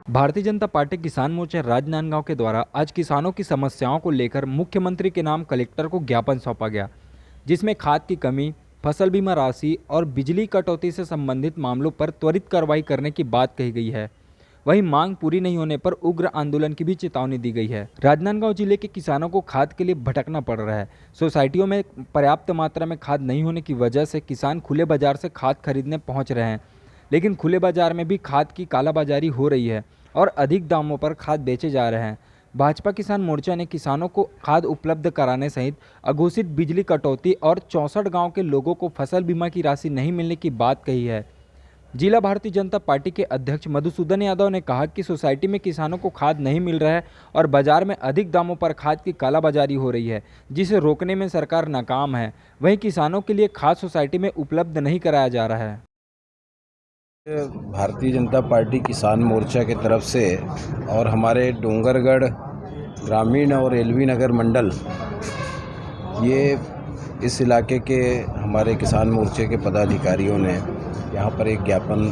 Bharatiya Janata party किसान मोर्चा राजनांदगांव के द्वारा आज किसानों की समस्याओं को लेकर मुख्यमंत्री के नाम कलेक्टर को ज्ञापन सौंपा गया, जिसमें खाद की कमी, फसल बीमा राशि और बिजली कटौती से संबंधित मामलों पर त्वरित कार्रवाई करने की बात कही गई है। वहीं मांग पूरी नहीं होने पर उग्र आंदोलन की भी चेतावनी दी गई है। राजनांदगांव जिले के किसानों को खाद के लिए भटकना पड़ रहा है। सोसाइटियों में पर्याप्त मात्रा में खाद नहीं होने की वजह से किसान खुले बाजार से खाद खरीदने पहुंच रहे हैं, लेकिन खुले बाजार में भी खाद की कालाबाजारी हो रही है और अधिक दामों पर खाद बेचे जा रहे हैं। भाजपा किसान मोर्चा ने किसानों को खाद उपलब्ध कराने सहित अघोषित बिजली कटौती और 64 गांव के लोगों को फसल बीमा की राशि नहीं मिलने की बात कही है। जिला भारतीय जनता पार्टी के अध्यक्ष मधुसूदन यादव ने कहा कि सोसाइटी में किसानों को खाद नहीं मिल रहा है और बाजार में अधिक दामों पर खाद की कालाबाजारी हो रही है, जिसे रोकने में सरकार नाकाम है। वहीं किसानों के लिए खाद सोसाइटी में उपलब्ध नहीं कराया जा रहा है। भारतीय जनता पार्टी किसान मोर्चा के तरफ से और हमारे डोंगरगढ़ ग्रामीण और एलवी नगर मंडल, ये इस इलाके के हमारे किसान मोर्चे के पदाधिकारियों ने यहाँ पर एक ज्ञापन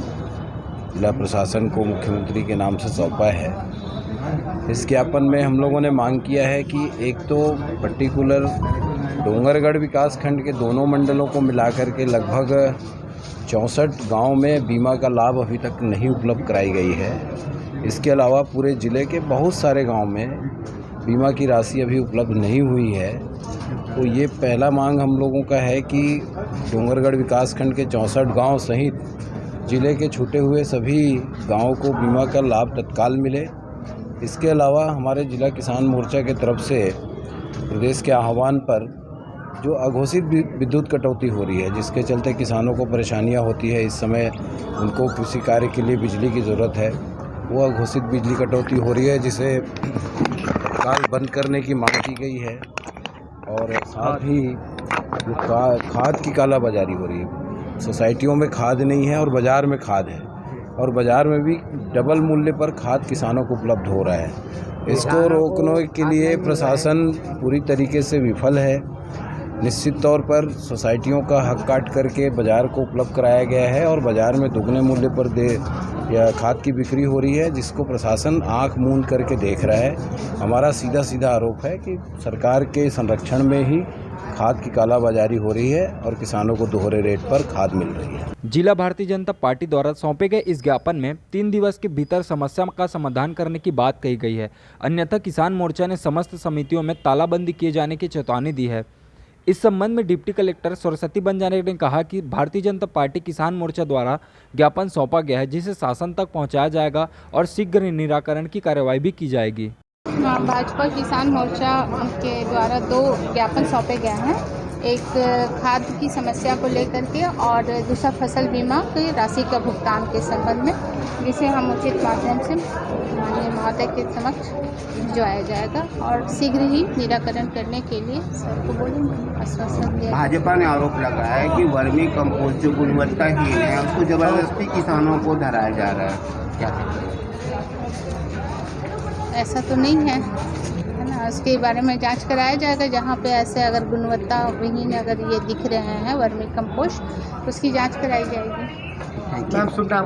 जिला प्रशासन को मुख्यमंत्री के नाम से सौंपा है। इस ज्ञापन में हम लोगों ने मांग किया है कि एक तो पर्टिकुलर डोंगरगढ़ विकासखंड के दोनों मंडलों को मिलाकर के लगभग 64 गांव में बीमा का लाभ अभी तक नहीं उपलब्ध कराई गई है। इसके अलावा पूरे ज़िले के बहुत सारे गांव में बीमा की राशि अभी उपलब्ध नहीं हुई है। तो ये पहला मांग हम लोगों का है कि डोंगरगढ़ विकासखंड के 64 गांव सहित ज़िले के छूटे हुए सभी गांवों को बीमा का लाभ तत्काल मिले। इसके अलावा हमारे जिला किसान मोर्चा के तरफ से प्रदेश के आह्वान पर जो अघोषित विद्युत कटौती हो रही है, जिसके चलते किसानों को परेशानियां होती है, इस समय उनको कृषि कार्य के लिए बिजली की ज़रूरत है, वो अघोषित बिजली कटौती हो रही है, जिसे तत्काल बंद करने की मांग की गई है। और साथ ही जो खाद की कालाबाजारी हो रही है, सोसाइटियों में खाद नहीं है और बाज़ार में खाद है, और बाज़ार में भी डबल मूल्य पर खाद किसानों को उपलब्ध हो रहा है। इसको रोकने के लिए प्रशासन पूरी तरीके से विफल है। निश्चित तौर पर सोसाइटियों का हक काट करके बाज़ार को उपलब्ध कराया गया है और बाज़ार में दुगने मूल्य पर खाद की बिक्री हो रही है, जिसको प्रशासन आंख मूंद करके देख रहा है। हमारा सीधा सीधा आरोप है कि सरकार के संरक्षण में ही खाद की कालाबाजारी हो रही है और किसानों को दोहरे रेट पर खाद मिल रही है। जिला भारतीय जनता पार्टी द्वारा सौंपे गए इस ज्ञापन में 3 दिवस के भीतर समस्या का समाधान करने की बात कही गई है, अन्यथा किसान मोर्चा ने समस्त समितियों में तालाबंदी किए जाने की चेतावनी दी है। इस संबंध में डिप्टी कलेक्टर सरस्वती बंजारे ने कहा कि भारतीय जनता पार्टी किसान मोर्चा द्वारा ज्ञापन सौंपा गया है, जिसे शासन तक पहुंचाया जाएगा और शीघ्र निराकरण की कार्रवाई भी की जाएगी। भाजपा किसान मोर्चा के द्वारा 2 ज्ञापन सौंपे गए हैं, एक खाद की समस्या को लेकर के और दूसरा फसल बीमा की राशि का भुगतान के संबंध में, जिसे हम उचित माध्यम से माननीय महोदय के समक्ष भिजवाया जाएगा और शीघ्र ही निराकरण करने के लिए सर को बोलेंगे, आश्वासन दिया। भाजपा ने आरोप लगाया है कि वर्मी कंपोस्ट जो गुणवत्ताहीन है उसको जबरदस्ती किसानों को धराया जा रहा है, क्या है? ऐसा तो नहीं है ना, उसके बारे में जांच कराया जाएगा। जहाँ पे ऐसे अगर गुणवत्ता विहीन अगर ये दिख रहे हैं वर्मी कंपोस्ट, उसकी जांच कराई जाएगी। नाम शुभ नाम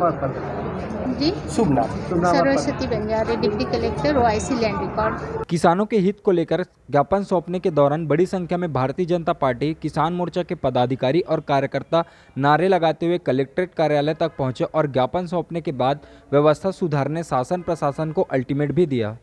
जी, शुभ नाम Saraswati Banjare, deputy collector OIC land record. किसानों के हित को लेकर ज्ञापन सौंपने के दौरान बड़ी संख्या में भारतीय जनता पार्टी किसान मोर्चा के पदाधिकारी और कार्यकर्ता नारे लगाते हुए कलेक्ट्रेट कार्यालय तक पहुंचे और ज्ञापन सौंपने के बाद व्यवस्था सुधारने शासन प्रशासन को अल्टीमेट भी दिया।